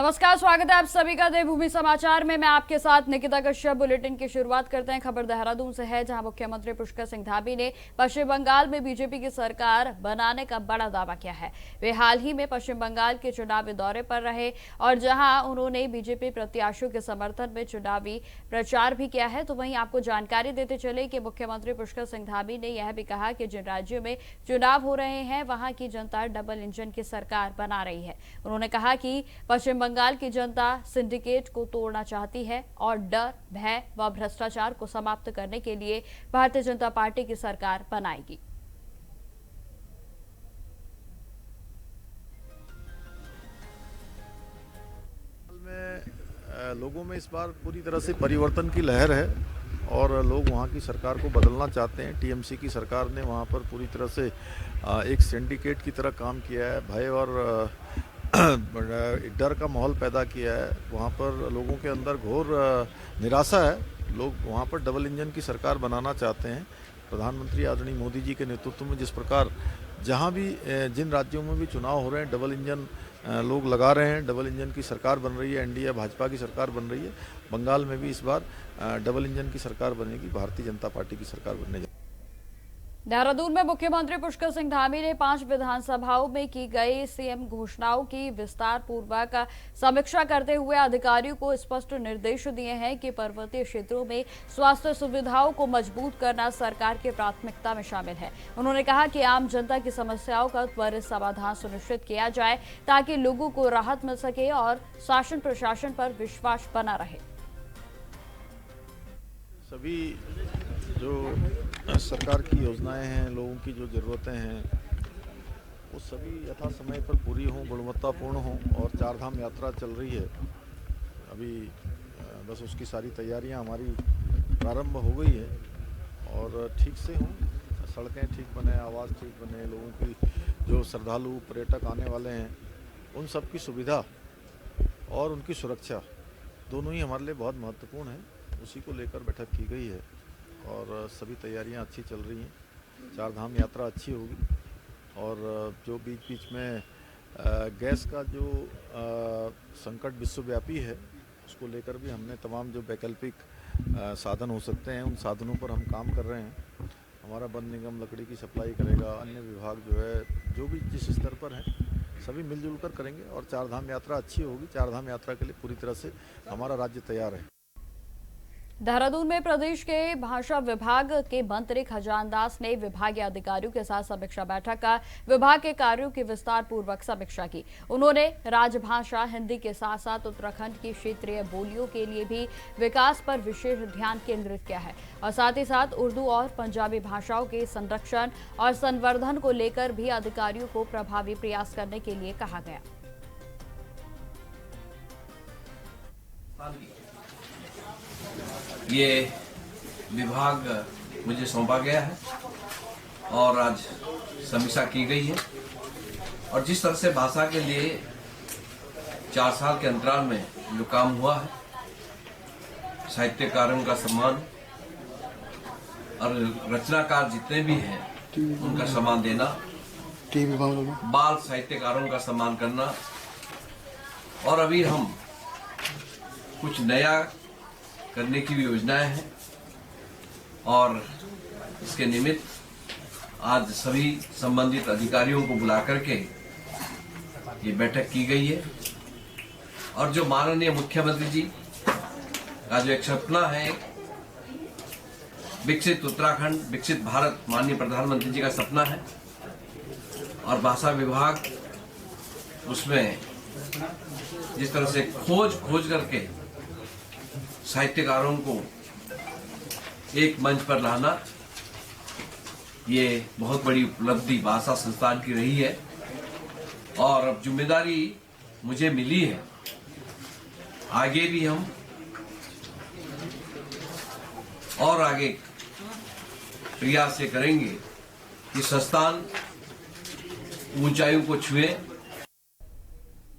नमस्कार, स्वागत है आप सभी का देवभूमि समाचार में। मैं आपके साथ निकिता कश्यप। बुलेटिन की शुरुआत करते हैं। खबर देहरादून से है, जहां मुख्यमंत्री पुष्कर सिंह धामी ने पश्चिम बंगाल में बीजेपी की सरकार बनाने का बड़ा दावा किया है। वे हाल ही में पश्चिम बंगाल के चुनावी दौरे पर रहे और जहां उन्होंने बीजेपी प्रत्याशियों के समर्थन में चुनावी प्रचार भी किया है। तो वहीं आपको जानकारी देते चले कि मुख्यमंत्री पुष्कर सिंह धामी ने यह भी कहा कि जिन राज्यों में चुनाव हो रहे हैं वहां की जनता डबल इंजन की सरकार बना रही है। उन्होंने कहा कि पश्चिम बंगाल की जनता सिंडिकेट को तोड़ना चाहती है और डर, भय व भ्रष्टाचार को समाप्त करने के लिए भारतीय जनता पार्टी की सरकार बनाएगी। लोगों में इस बार पूरी तरह से परिवर्तन की लहर है और लोग वहाँ की सरकार को बदलना चाहते हैं। टीएमसी की सरकार ने वहाँ पर पूरी तरह से एक सिंडिकेट की तरह काम किया है, भय और डर का माहौल पैदा किया है। वहाँ पर लोगों के अंदर घोर निराशा है। लोग वहाँ पर डबल इंजन की सरकार बनाना चाहते हैं। प्रधानमंत्री आदरणीय मोदी जी के नेतृत्व में जिस प्रकार जहाँ भी जिन राज्यों में भी चुनाव हो रहे हैं डबल इंजन लोग लगा रहे हैं, डबल इंजन की सरकार बन रही है, एनडीए भाजपा की सरकार बन रही है। बंगाल में भी इस बार डबल इंजन की सरकार बनेगी, भारतीय जनता पार्टी की सरकार बनने जा रही है। देहरादून में मुख्यमंत्री पुष्कर सिंह धामी ने 5 विधानसभाओं में की गई सीएम घोषणाओं की विस्तार पूर्वक समीक्षा करते हुए अधिकारियों को स्पष्ट निर्देश दिए हैं कि पर्वतीय क्षेत्रों में स्वास्थ्य सुविधाओं को मजबूत करना सरकार की प्राथमिकता में शामिल है। उन्होंने कहा कि आम जनता की समस्याओं का त्वरित समाधान सुनिश्चित किया जाए ताकि लोगों को राहत मिल सके और शासन प्रशासन पर विश्वास बना रहे। सभी जो सरकार की योजनाएं हैं, लोगों की जो ज़रूरतें हैं, वो सभी यथा समय पर पूरी हों, गुणवत्तापूर्ण हों। और चारधाम यात्रा चल रही है अभी, बस उसकी सारी तैयारियां हमारी प्रारंभ हो गई है और ठीक से हों, सड़कें ठीक बने, आवाज़ ठीक बने, लोगों की जो श्रद्धालु पर्यटक आने वाले हैं उन सब की सुविधा और उनकी सुरक्षा दोनों ही हमारे लिए बहुत महत्वपूर्ण है। उसी को लेकर बैठक की गई है और सभी तैयारियां अच्छी चल रही हैं। चारधाम यात्रा अच्छी होगी और जो बीच बीच में गैस का जो संकट विश्वव्यापी है उसको लेकर भी हमने तमाम जो वैकल्पिक साधन हो सकते हैं उन साधनों पर हम काम कर रहे हैं। हमारा वन निगम लकड़ी की सप्लाई करेगा, अन्य विभाग जो है जो भी जिस स्तर पर हैं सभी मिलजुल कर करेंगे और चारधाम यात्रा अच्छी होगी। चारधाम यात्रा के लिए पूरी तरह से हमारा राज्य तैयार है। देहरादून में प्रदेश के भाषा विभाग के मंत्री खजान दास ने विभागीय अधिकारियों के साथ समीक्षा बैठक का विभाग के कार्यों की विस्तार पूर्वक समीक्षा की। उन्होंने राजभाषा हिंदी के साथ साथ उत्तराखंड की क्षेत्रीय बोलियों के लिए भी विकास पर विशेष ध्यान केंद्रित किया है और साथ ही साथ उर्दू और पंजाबी भाषाओं के संरक्षण और संवर्धन को लेकर भी अधिकारियों को प्रभावी प्रयास करने के लिए कहा गया। ये विभाग मुझे सौंपा गया है और आज समीक्षा की गई है और जिस तरह से भाषा के लिए 4 साल के अंतराल में जो काम हुआ है, साहित्यकारों का सम्मान और रचनाकार जितने भी हैं उनका सम्मान देना, बाल साहित्यकारों का सम्मान करना और अभी हम कुछ नया करने की भी योजनाएं हैं और इसके निमित्त आज सभी संबंधित अधिकारियों को बुला करके ये बैठक की गई है। और जो माननीय मुख्यमंत्री जी का जो एक सपना है, विकसित उत्तराखंड विकसित भारत, माननीय प्रधानमंत्री जी का सपना है और भाषा विभाग उसमें जिस तरह से खोज करके साहित्यकारों को एक मंच पर लाना, ये बहुत बड़ी उपलब्धि भाषा संस्थान की रही है और अब जिम्मेदारी मुझे मिली है। आगे भी हम और आगे प्रयास से करेंगे कि संस्थान ऊंचाइयों को छुए।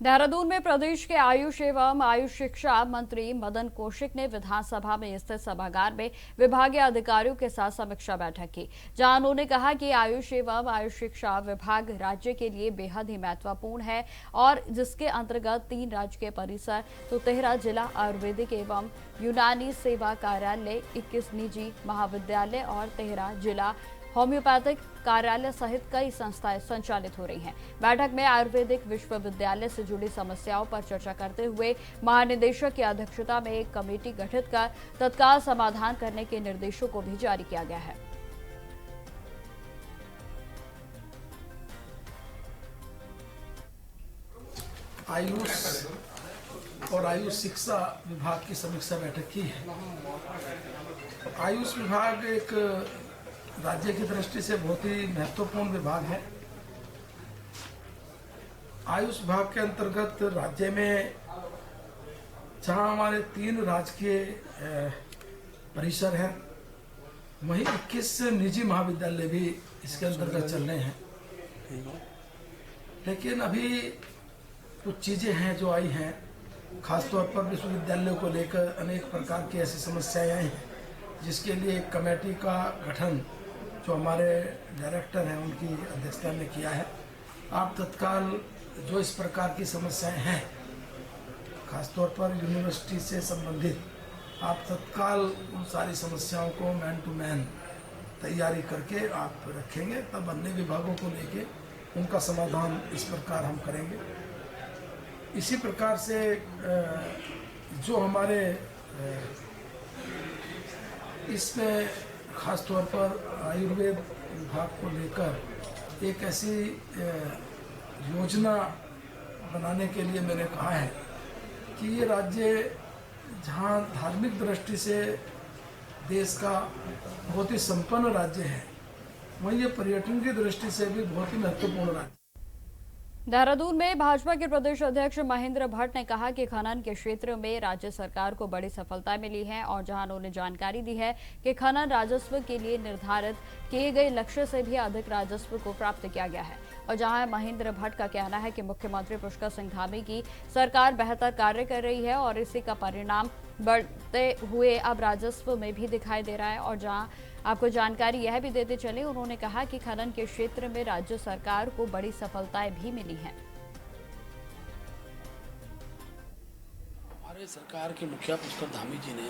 देहरादून में प्रदेश के आयुष एवं आयुष शिक्षा मंत्री मदन कौशिक ने विधानसभा में स्थित सभागार में विभागीय अधिकारियों के साथ समीक्षा बैठक की, जहां उन्होंने कहा कि आयुष एवं आयुष शिक्षा विभाग राज्य के लिए बेहद ही महत्वपूर्ण है और जिसके अंतर्गत 3 राजकीय परिसर तो 13 जिला आयुर्वेदिक एवं यूनानी सेवा कार्यालय, 21 निजी महाविद्यालय और 13 जिला होम्योपैथिक कार्यालय सहित कई संस्थाएं संचालित हो रही हैं। बैठक में आयुर्वेदिक विश्वविद्यालय से जुड़ी समस्याओं पर चर्चा करते हुए महानिदेशक की अध्यक्षता में एक कमेटी गठित कर तत्काल समाधान करने के निर्देशों को भी जारी किया गया है। आयुष और आयुष शिक्षा विभाग की समीक्षा बैठक की है। आयुष विभाग एक राज्य की दृष्टि से बहुत ही महत्वपूर्ण विभाग है। आयुष विभाग के अंतर्गत राज्य में जहां हमारे 3 राजकीय परिसर हैं, वहीं 21 निजी महाविद्यालय भी इसके अंतर्गत चल रहे हैं। लेकिन अभी कुछ चीजें हैं जो आई हैं, खासतौर पर विश्वविद्यालयों को लेकर अनेक प्रकार की ऐसी समस्याएं आई हैं, जिसके लिए एक कमेटी का गठन जो हमारे डायरेक्टर हैं उनकी अध्यक्षता में किया है। आप तत्काल जो इस प्रकार की समस्याएं हैं, खासतौर पर यूनिवर्सिटी से संबंधित, आप तत्काल उन सारी समस्याओं को मैन टू मैन तैयारी करके आप रखेंगे, तब अन्य विभागों को लेके उनका समाधान इस प्रकार हम करेंगे। इसी प्रकार से जो हमारे इसमें खासतौर पर आयुर्वेद विभाग को लेकर एक ऐसी योजना बनाने के लिए मैंने कहा है कि ये राज्य जहाँ धार्मिक दृष्टि से देश का बहुत ही संपन्न राज्य है, वहीं ये पर्यटन की दृष्टि से भी बहुत ही महत्वपूर्ण राज्य। देहरादून में भाजपा के प्रदेश अध्यक्ष महेंद्र भट्ट ने कहा कि खनन के क्षेत्र में राज्य सरकार को बड़ी सफलता मिली है और जहां उन्होंने जानकारी दी है कि खनन राजस्व के लिए निर्धारित किए गए लक्ष्य से भी अधिक राजस्व को प्राप्त किया गया है। और जहां महेंद्र भट्ट का कहना है कि मुख्यमंत्री पुष्कर सिंह धामी की सरकार बेहतर कार्य कर रही है और इसी का परिणाम बढ़ते हुए अब राजस्व में भी दिखाई दे रहा है। और जहां आपको जानकारी यह भी देते चले, उन्होंने कहा कि खनन के क्षेत्र में राज्य सरकार को बड़ी सफलताएं भी मिली हैं। हमारे सरकार के मुखिया पुष्कर धामी जी ने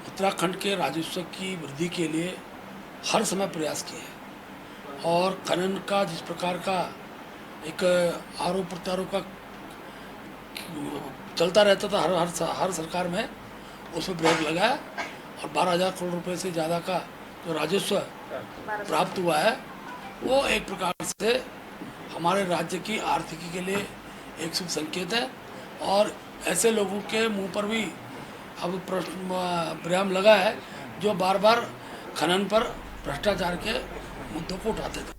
उत्तराखंड के राजस्व की वृद्धि के लिए हर समय प्रयास किए हैं और खनन का जिस प्रकार का एक आरोप प्रत्यारोप का चलता रहता था हर सरकार में, उसमें ब्रेक लगाया और 12,000 करोड़ रुपए से ज़्यादा का जो राजस्व प्राप्त हुआ है, वो एक प्रकार से हमारे राज्य की आर्थिकी के लिए एक शुभ संकेत है। और ऐसे लोगों के मुंह पर भी अब विराम लगा है जो बार बार खनन पर भ्रष्टाचार के मुद्दों को उठाते थे।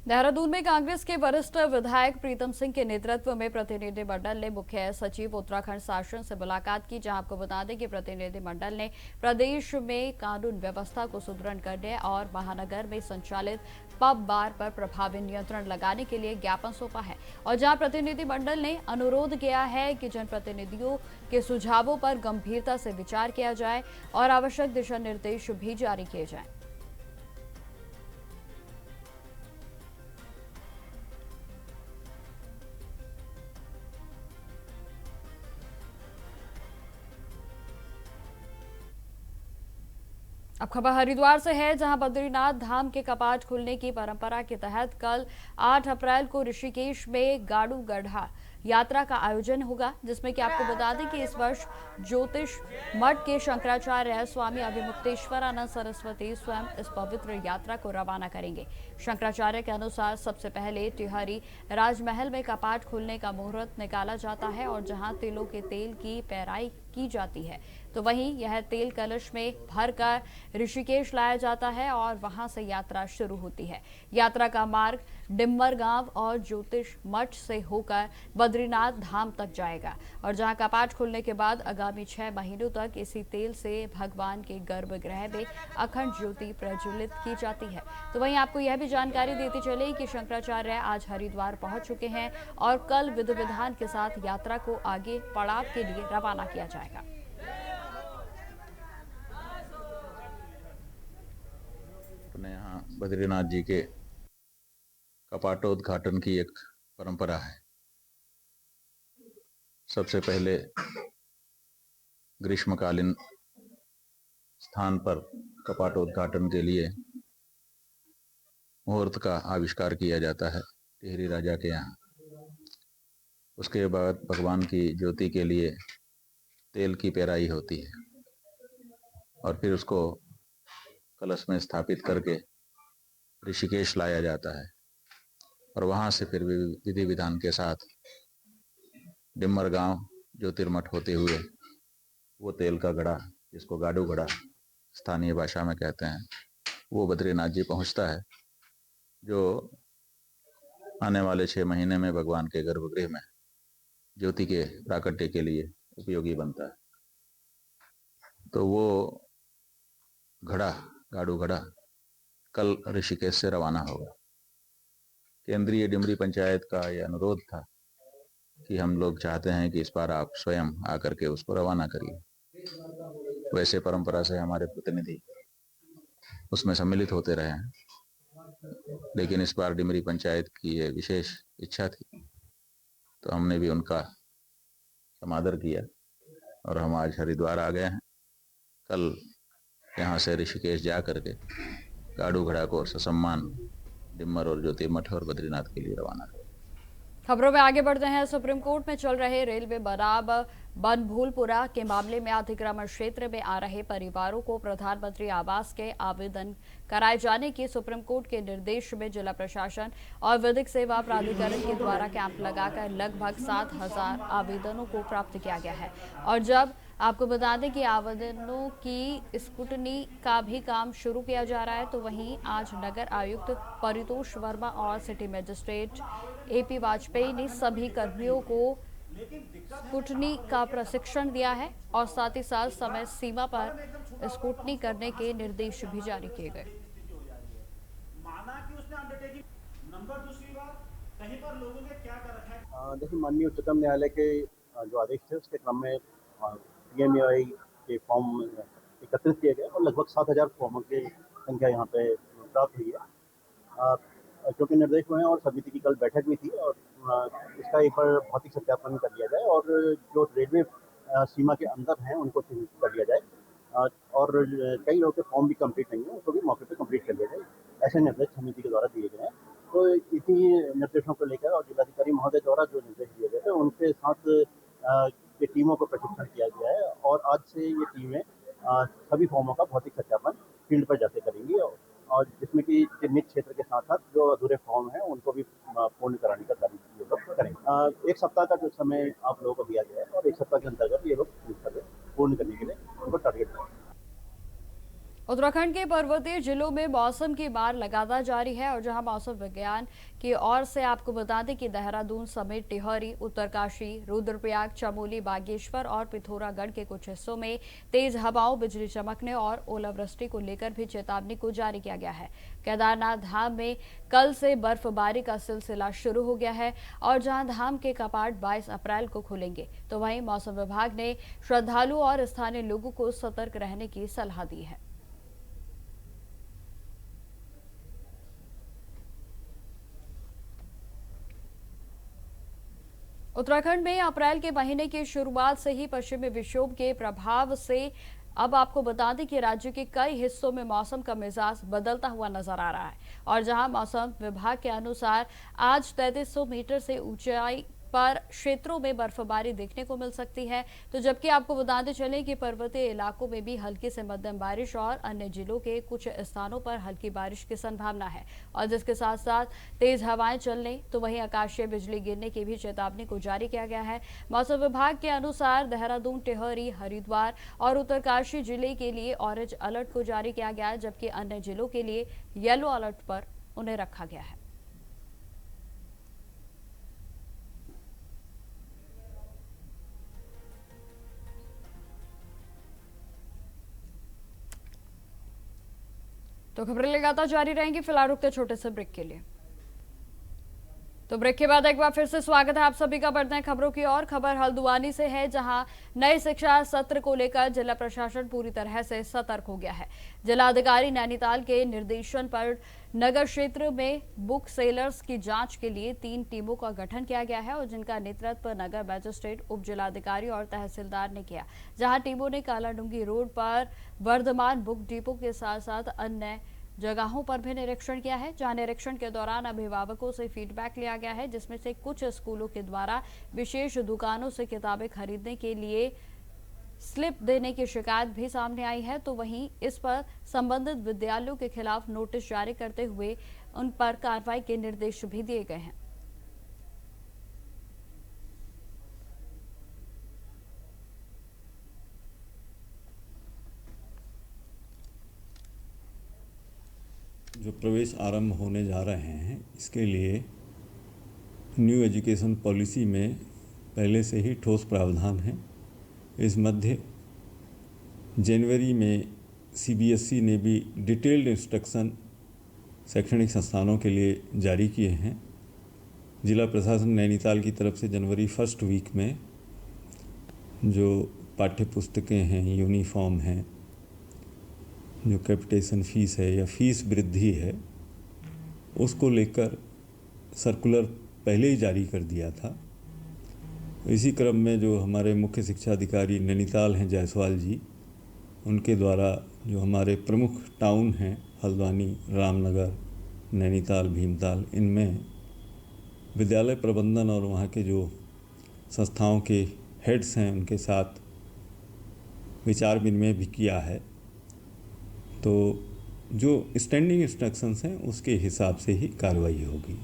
देहरादून में कांग्रेस के वरिष्ठ विधायक प्रीतम सिंह के नेतृत्व में प्रतिनिधिमंडल ने मुख्य सचिव उत्तराखंड शासन से मुलाकात की, जहां आपको बता दें कि प्रतिनिधिमंडल ने प्रदेश में कानून व्यवस्था को सुदृढ़ करने और महानगर में संचालित पब बार पर प्रभावी नियंत्रण लगाने के लिए ज्ञापन सौंपा है। और जहां प्रतिनिधिमंडल ने अनुरोध किया है कि जनप्रतिनिधियों के सुझावों पर गंभीरता से विचार किया जाए और आवश्यक दिशा निर्देश भी जारी किए जाएं। अब खबर हरिद्वार से है, जहां बद्रीनाथ धाम के कपाट खुलने की परंपरा के तहत कल 8 अप्रैल को ऋषिकेश में गाड़ू गढ़ा यात्रा का आयोजन होगा, जिसमें कि आपको बता दें कि इस वर्ष ज्योतिष मठ के शंकराचार्य स्वामी अभिमुक्तेश्वरानंद सरस्वती स्वयं इस पवित्र यात्रा को रवाना करेंगे। शंकराचार्य के अनुसार सबसे पहले टिहरी राजमहल में कपाट खुलने का मुहूर्त निकाला जाता है और जहां तिलों के तेल की पैराई की जाती है, तो वहीं यह तेल कलश में भरकर ऋषिकेश लाया जाता है और वहां से यात्रा शुरू होती है। यात्रा का मार्ग डिम्बर गांव और ज्योतिष मठ से होकर बद्रीनाथ धाम तक जाएगा और जहां कपाट खुलने के बाद आगामी 6 महीनों तक इसी तेल से भगवान के गर्भगृह में अखंड ज्योति प्रज्वलित की जाती है। तो वहीं आपको यह भी जानकारी देती चले कि शंकराचार्य आज हरिद्वार पहुंच चुके हैं और कल विधि विधान के साथ यात्रा को आगे पड़ाव के लिए रवाना किया जाएगा। अपने यहाँ बद्रीनाथ जी के कपाटोद्घाटन की एक परंपरा है। सबसे पहले ग्रीष्मकालीन स्थान पर कपाटोद्घाटन के लिए मुहूर्त का आविष्कार किया जाता है टिहरी राजा के यहाँ। उसके बाद भगवान की ज्योति के लिए तेल की पेराई होती है और फिर उसको कलश में स्थापित करके ऋषिकेश लाया जाता है और वहाँ से फिर विधि विधान के साथ डिम्मर गांव ज्योतिर्मठ होते हुए वो तेल का घड़ा, जिसको गाडू घड़ा स्थानीय भाषा में कहते हैं, वो बद्रीनाथ जी पहुँचता है, जो आने वाले 6 महीने में भगवान के गर्भगृह में ज्योति के प्राकट्य के लिए उपयोगी बनता है। तो वो घड़ा, गाडू घड़ा, कल ऋषिकेश से रवाना होगा। केंद्रीय डिमरी पंचायत का यह अनुरोध था कि हम लोग चाहते हैं कि इस बार आप स्वयं आकर के उसको रवाना करिए। वैसे परंपरा से हमारे प्रतिनिधि उसमें सम्मिलित होते रहे हैं, लेकिन इस बार डिमरी पंचायत की ये विशेष इच्छा थी, तो हमने भी उनका समादर किया और हम आज हरिद्वार आ गए हैं। कल यहाँ से ऋषिकेश जा करके गाडू घड़ा को ससम्मान डिम्मर और ज्योतिर्मठ और बद्रीनाथ के लिए रवाना करें। खबरों में आगे बढ़ते हैं। सुप्रीम कोर्ट में चल रहे रेलवे बनाम बनभूलपुरा के मामले में अतिक्रमण क्षेत्र में आ रहे परिवारों को प्रधानमंत्री आवास के आवेदन कराए जाने की सुप्रीम कोर्ट के निर्देश में जिला प्रशासन और विधिक सेवा प्राधिकरण के द्वारा कैंप लगाकर लगभग 7,000 आवेदनों को प्राप्त किया गया है। और जब आपको बता दें कि आवेदनों की स्क्रूटनी का भी काम शुरू किया जा रहा है, तो वहीं आज नगर आयुक्त परितोष वर्मा और सिटी मजिस्ट्रेट AP वाजपेयी ने सभी कर्मियों को स्क्रूटनी का प्रशिक्षण दिया है और साथ ही साथ समय सीमा पर स्क्रूटनी करने के निर्देश भी जारी किए गए। देखिए, माननीय उच्चतम न्यायालय के जो आदेश थे उसके क्रम में PMAY के फॉर्म एकत्रित किए गए और लगभग 7,000 फॉर्मों की संख्या यहाँ पे प्राप्त हुई है, क्योंकि निर्देश हुए हैं और समिति की कल बैठक भी थी और इसका एक बार भौतिक सत्यापन कर लिया जाए और जो रेलवे सीमा के अंदर हैं उनको चिन्हित कर लिया जाए और कई लोगों के फॉर्म भी कंप्लीट नहीं है उसको भी मौके पे कंप्लीट कर लिया जाए, ऐसे निर्देश समिति के द्वारा दिए गए हैं। तो इसी निर्देशों को लेकर और जिलाधिकारी महोदय द्वारा जो निर्देश दिए गए थे उनके साथ ये टीमों को प्रशिक्षण किया गया है और आज से ये टीमें सभी फॉर्मों का भौतिक सत्यापन फील्ड पर जाके करेंगी और जिसमें कि चिन्हित क्षेत्र के साथ साथ जो अधूरे फॉर्म हैं उनको भी पूर्ण कराने का कार्य ये लोग करेंगे। 1 सप्ताह का जो समय आप लोगों को दिया गया है और 1 सप्ताह के अंतर्गत ये लोग पूर्ण करने के लिए उनको टारगेट करेंगे। उत्तराखंड के पर्वतीय जिलों में मौसम की मार लगातार जारी है और जहां मौसम विज्ञान की ओर से आपको बता दें कि देहरादून समेत टिहरी, उत्तरकाशी, रुद्रप्रयाग, चमोली, बागेश्वर और पिथौरागढ़ के कुछ हिस्सों में तेज हवाओं, बिजली चमकने और ओलावृष्टि को लेकर भी चेतावनी को जारी किया गया है। केदारनाथ धाम में कल से बर्फबारी का सिलसिला शुरू हो गया है और जहां धाम के कपाट 22 अप्रैल को खुलेंगे, तो वहीं मौसम विभाग ने श्रद्धालुओं और स्थानीय लोगों को सतर्क रहने की सलाह दी है। उत्तराखंड में अप्रैल के महीने की शुरुआत से ही पश्चिमी विक्षोभ के प्रभाव से अब आपको बता दें कि राज्य के कई हिस्सों में मौसम का मिजाज बदलता हुआ नजर आ रहा है और जहां मौसम विभाग के अनुसार आज 3300 मीटर से ऊंचाई पर क्षेत्रों में बर्फबारी देखने को मिल सकती है, तो जबकि आपको बताते चलें कि पर्वतीय इलाकों में भी हल्की से मध्यम बारिश और अन्य जिलों के कुछ स्थानों पर हल्की बारिश की संभावना है और जिसके साथ साथ तेज हवाएं चलने, तो वहीं आकाशीय बिजली गिरने की भी चेतावनी को जारी किया गया है। मौसम विभाग के अनुसार देहरादून, टिहरी, हरिद्वार और उत्तरकाशी जिले के लिए ऑरेंज अलर्ट को जारी किया गया है, जबकि अन्य जिलों के लिए येलो अलर्ट पर उन्हें रखा गया है। तो खबरें लगातार जारी रहेंगी, फिलहाल रुकते छोटे से ब्रेक के लिए। तो ब्रेक के बाद एक बार फिर से स्वागत है आप सभी का। बढ़ते हैं खबरों की और। खबर हल्द्वानी से है, जहां नए शिक्षा सत्र को लेकर जिला प्रशासन पूरी तरह से सतर्क हो गया है। जिलाधिकारी नैनीताल के निर्देशन पर नगर क्षेत्र में बुक सेलर्स की जांच के लिए 3 टीमों का गठन किया गया है और जिनका नेतृत्व नगर मजिस्ट्रेट, उप जिलाधिकारी और तहसीलदार ने किया। जहां टीमों ने कालाडूंगी रोड पर वर्धमान बुक डिपो के साथ साथ अन्य जगहों पर भी निरीक्षण किया है। जहां निरीक्षण के दौरान अभिभावकों से फीडबैक लिया गया है, जिसमें से कुछ स्कूलों के द्वारा विशेष दुकानों से किताबें खरीदने के लिए स्लिप देने की शिकायत भी सामने आई है। तो वहीं इस पर संबंधित विद्यालयों के खिलाफ नोटिस जारी करते हुए उन पर कार्रवाई के निर्देश भी दिए गए हैं। जो प्रवेश आरंभ होने जा रहे हैं, इसके लिए न्यू एजुकेशन पॉलिसी में पहले से ही ठोस प्रावधान है। इस मध्य जनवरी में सीबीएसई ने भी डिटेल्ड इंस्ट्रक्शन शैक्षणिक संस्थानों के लिए जारी किए हैं। जिला प्रशासन नैनीताल की तरफ से जनवरी फर्स्ट वीक में जो पाठ्य पुस्तकें हैं, यूनिफॉर्म हैं, जो कैपिटेशन फीस है या फीस वृद्धि है, उसको लेकर सर्कुलर पहले ही जारी कर दिया था। इसी क्रम में जो हमारे मुख्य शिक्षा अधिकारी नैनीताल हैं जायसवाल जी, उनके द्वारा जो हमारे प्रमुख टाउन हैं हल्द्वानी, रामनगर, नैनीताल, भीमताल, इनमें विद्यालय प्रबंधन और वहाँ के जो संस्थाओं के हेड्स हैं उनके साथ विचार विनिमय भी किया है। तो जो स्टैंडिंग इंस्ट्रक्शंस हैं उसके हिसाब से ही कार्रवाई होगी।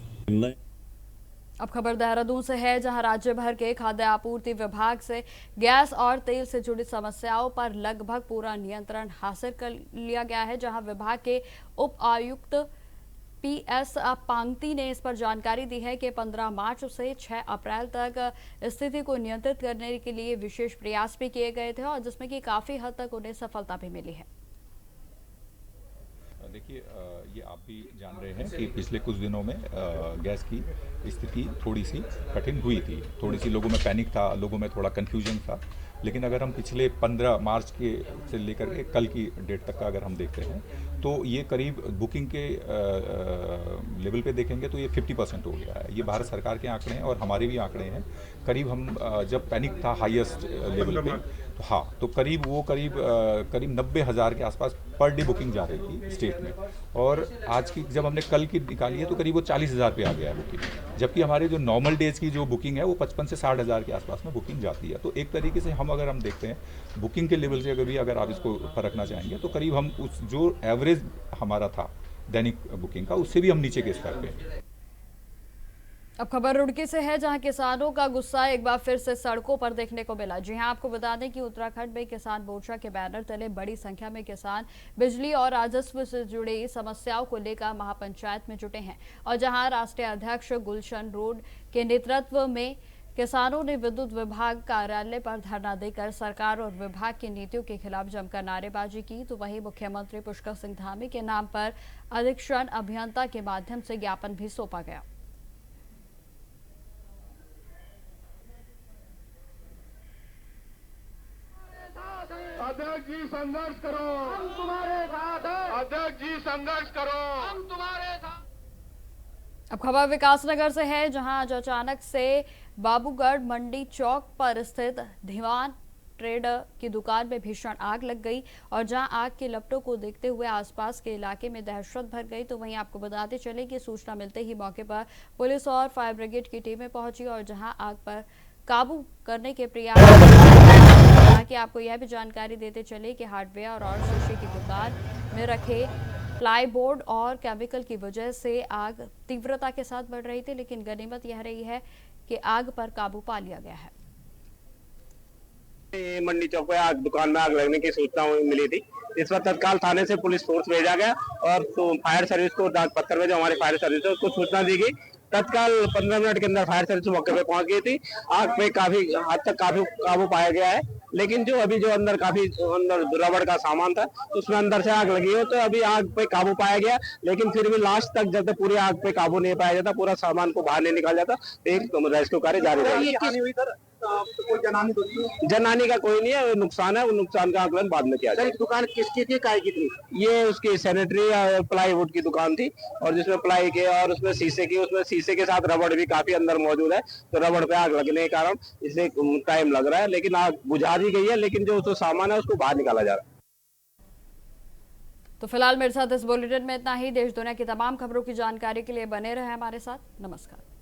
अब खबर देहरादून से है, जहां राज्य भर के खाद्य आपूर्ति विभाग से गैस और तेल से जुड़ी समस्याओं पर लगभग पूरा नियंत्रण हासिल कर लिया गया है। जहां विभाग के उप आयुक्त PS पांगती ने इस पर जानकारी दी है कि 15 मार्च से 6 अप्रैल तक स्थिति को नियंत्रित करने के लिए विशेष प्रयास भी किए गए थे और जिसमें कि काफी हद तक उन्हें सफलता भी मिली है। देखिए, ये आप भी जान रहे हैं कि पिछले कुछ दिनों में गैस की स्थिति थोड़ी सी कठिन हुई थी। थोड़ी सी लोगों में पैनिक था, लोगों में थोड़ा कन्फ्यूजन था। लेकिन अगर हम पिछले 15 मार्च के से लेकर के कल की डेट तक का अगर हम देखते हैं तो ये करीब बुकिंग के लेवल पे देखेंगे तो ये 50% हो गया है। ये भारत सरकार के आंकड़े हैं और हमारे भी आंकड़े हैं। करीब हम जब पैनिक था हाईएस्ट लेवल पे, तो हाँ, तो करीब 90,000 के आसपास पर डे बुकिंग जा रही थी स्टेट में। और आज की जब हमने कल की निकाली है तो करीब वो 40,000 पे आ गया है बुकिंग। जबकि हमारे जो नॉर्मल डेज की जो बुकिंग है वो 55 से 60,000 के आसपास में बुकिंग जाती है। तो एक तरीके से हम देखते हैं बुकिंग के लेवल से अगर आप इसको परखना चाहेंगे तो करीब हम उस जो एवरेज हमारा था दैनिक बुकिंग का, उससे भी हम नीचे के स्तर पे। अब खबर रुड़की से है, जहां किसानों का गुस्सा एक बार फिर से सड़कों पर देखने को मिला। जी हां, आपको बता दें कि उत्तराखंड में किसान मोर्चा के बैनर तले बड़ी संख्या में किसान बिजली और राजस्व से जुड़ी समस्याओं को लेकर महापंचायत में जुटे हैं। और जहां राष्ट्रीय अध्यक्ष गुलशन रोड के नेतृत्व में किसानों ने विद्युत विभाग कार्यालय पर धरना देकर सरकार और विभाग की नीतियों के खिलाफ जमकर नारेबाजी की। तो वहीं मुख्यमंत्री पुष्कर सिंह धामी के नाम पर अधीक्षण अभियंता के माध्यम से ज्ञापन भी सौंपा गया। अध्यक्ष जी संघर्ष करो, हम तुम्हारे साथ हैं। अध्यक्ष जी संघर्ष करो, हम तुम्हारे साथ। अब खबर विकासनगर से है, जहां आज अचानक से बाबूगढ़ मंडी चौक पर स्थित दीवान ट्रेडर की दुकान में भीषण आग लग गई और जहां आग की लपटों को देखते हुए आसपास के इलाके में दहशत भर गई। तो वहीं आपको बताते चले कि सूचना मिलते ही मौके पर पुलिस और फायर ब्रिगेड की टीमें पहुंची और जहां आग पर काबू करने के प्रयास। हालांकि आपको यह भी जानकारी देते चले कि हार्डवेयर और शीशे की दुकान में रखे प्लाईबोर्ड और केमिकल की वजह से आग तीव्रता के साथ बढ़ रही थी, लेकिन गनीमत यह रही है कि आग पर काबू पा लिया गया है। मंडी चौक पे आग, दुकान में आग लगने की सूचना मिली थी। इस वक्त तत्काल थाने से पुलिस फोर्स भेजा गया और तो फायर सर्विस को डाक पत्थर में जो हमारी फायर सर्विस है उसको सूचना दी गई। तत्काल 15 मिनट के अंदर फायर सर्विस मौके पे पहुंच गई थी। आग पे काफी हद तक काबू पाया गया है लेकिन जो अभी जो अंदर काफी अंदर रबड़ का सामान था तो उसमें अंदर से आग लगी हो, तो अभी आग पे काबू पाया गया। लेकिन फिर भी लास्ट तक जब तक पूरी आग पे काबू नहीं पाया जाता, पूरा सामान को बाहर नहीं निकाला जाता, फिर रेस्क्यू कार्य जारी रहेगा। जनहानि का कोई नहीं है, नुकसान है, वो नुकसान का आकलन बाद में किया जाए। दुकान किसकी थी, काय की थी? ये उसकी सैनिटरी प्लाईवुड की दुकान थी, और जिसमें प्लाई के और उसमें शीशे की, उसमें शीशे के साथ रबड़ भी काफी अंदर मौजूद है, तो रबड़ पे आग लगने के कारण इसे टाइम लग रहा है, लेकिन आग बुझा दी गई है। लेकिन जो सामान है उसको बाहर निकाला जा रहा है। तो फिलहाल मेरे साथ इस बुलेटिन में इतना ही। देश दुनिया की तमाम खबरों की जानकारी के लिए बने रहे हमारे साथ। नमस्कार।